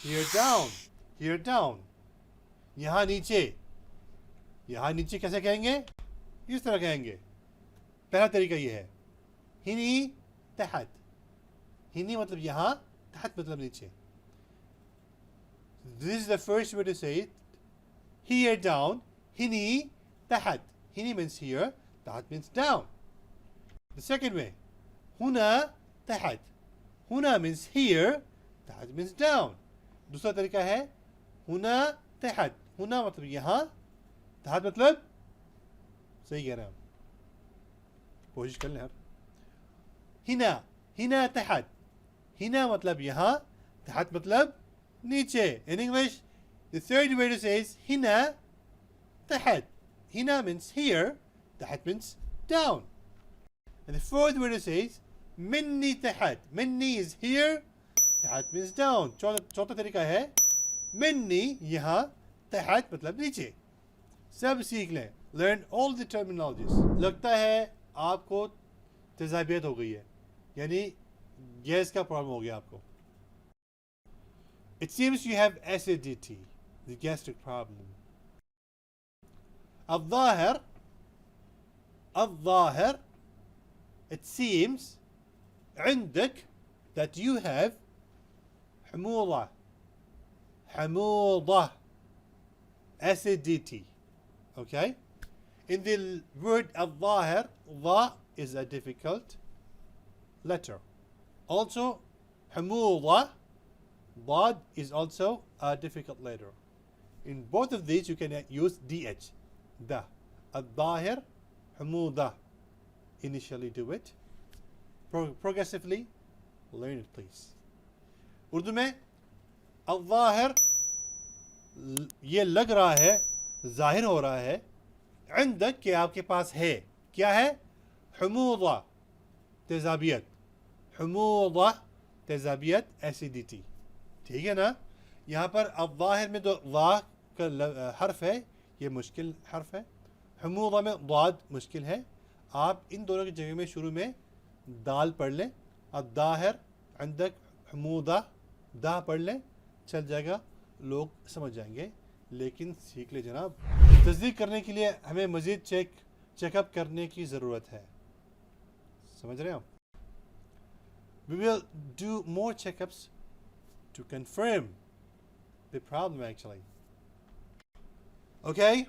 here down, here down. यहाँ नीचे, यहाँ नीचे कैसे कहेंगे? इस तरह कहेंगे. पहला तरीका ये है. हिनी तहत. हिनी मतलब यहाँ, तहत मतलब नीचे. This is the first way to say it. Here down, Hinee, taht. Hinee means here, taht means down. The second way, Huna, taht. Huna means here, taht means down. दूसरा तरीका है, Huna, taht. Huna मतलब यहाँ, taht मतलब, सही कह रहे हैं आप. कोशिश कर लें आप. Hina, Hina taht. Hina मतलब यहाँ, taht मतलब नीचे. In English, the third way to say is Hina taht. Hina means here, taht means down. And the fourth way to say is Minni taht. Minni is here, taht means down. चौथा तरीका है Minni यहाँ, taht मतलब नीचे. सब सीख लें. Learn all the terminologies. लगता है आपको तेजाबियत हो गई है, यानी गैस का प्रॉब्लम हो गया आपको. It seems you have acidity, the gastric problem. الظاهر, الظاهر, it seems عندك that you have حموضة, حموضة, acidity. Okay? In the word الظاهر, ظا is a difficult letter. Also, حموضة, ضاد is also a difficult letter. In both of these you can use DH. Da. الظاهر, حموضة. Initially do it. Progressively learn it please. Urdu में الظاهر ये लग रहा है, जाहिर हो रहा है, عندك कि आपके पास है. क्या है? حموضة, تezabiyat. حموضة, tezabiyat, acidity. ठीक है ना. यहाँ पर الظاهر में तो वा का हर्फ है, ये मुश्किल हर्फ है. हमूदा में ضاد मुश्किल है. आप इन दोनों की जगह में शुरू में दाल पढ़ लें. الظاهر, عندك, हमूदा, दा पढ़ लें, चल जाएगा, लोग समझ जाएंगे. लेकिन सीख ले जनाब. तस्दीक करने के लिए हमें मज़ीद चेकअप करने की ज़रूरत है. समझ रहे हैं आप? We will do more checkups to confirm the problem actually. Okay,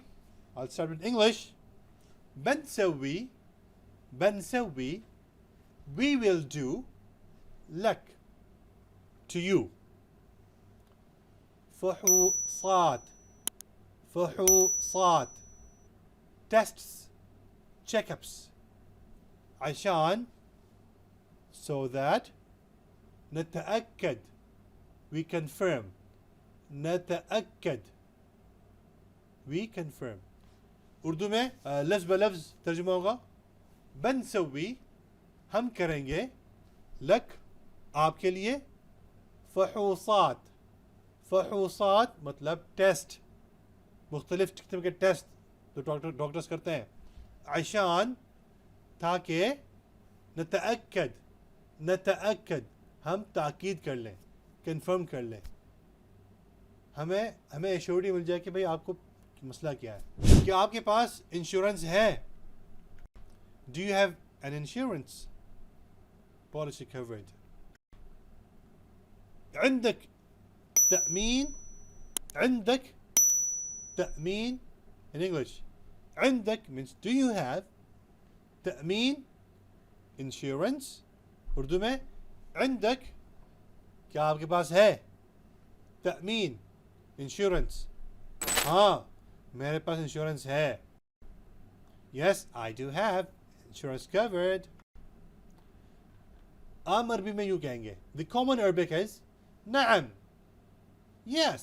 I'll start with English. بنسوي, بنسوي, we will do لك, to you. فحوصات, فحوصات, tests, checkups. عشان, so that. نتأكد, we confirm. نتأكد, we confirm. Urdu में लफ्ज़ ब लफ्ज़ तर्जुमा होगा. बनसवी, हम करेंगे, लक, आपके लिए. फहूसात, फहूसात मतलब टेस्ट, मुख्तलिफ किस्म के टेस्ट तो डॉक्टर्स करते हैं. आशान, ताकि. नतअक्कद, नतअक्कद, हम ताकीद कर लें, कंफर्म कर लें, हमें एश्योरिटी मिल जाए कि भाई आपको मसला क्या है. क्या आपके पास इंश्योरेंस है? Do you have an insurance policy covered? عندك تأمين, عندك تأمين. In English, عندك means do you have. تأمين, insurance. Urdu में عندك, क्या आपके पास है? तأमीन, insurance. हाँ, मेरे पास इंश्योरेंस है. Yes, I do have insurance covered. आम अरबी में यूँ कहेंगे. The common Arabic is نعم, yes.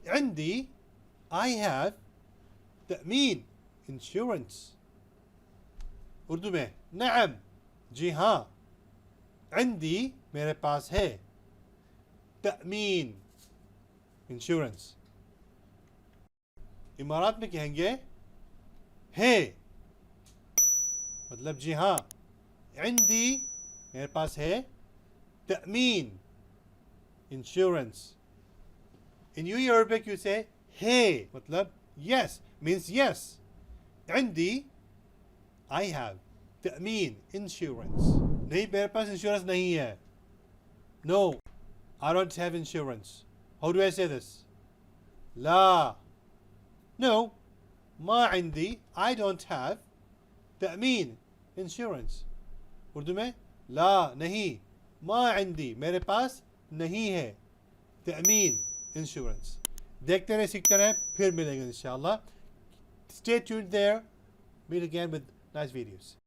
عندي, I have تأمين, insurance. उर्दू में نعم, जी हाँ. عندي, मेरे पास है. तأमीन, इंश्योरेंस. इमारात में कहेंगे है, मतलब जी हाँ. عندي, मेरे पास है. तأमीन, insurance. In UAE Arabic you say hey, مطلب yes means yes. عندي I have تأمین insurance. نہیں میرے پاس insurance نہیں ہے. No, I don't have insurance. How do I say this? Law. No, ما عندي I don't have تأمین insurance. Urdu میں لا نہیں ما عندي میرے پاس نہیں ہے تأمین insurance. دیکھتے رہے سیکھتے رہے پھر ملیں گے انشاءاللہ. Stay tuned there. Meet again with nice videos.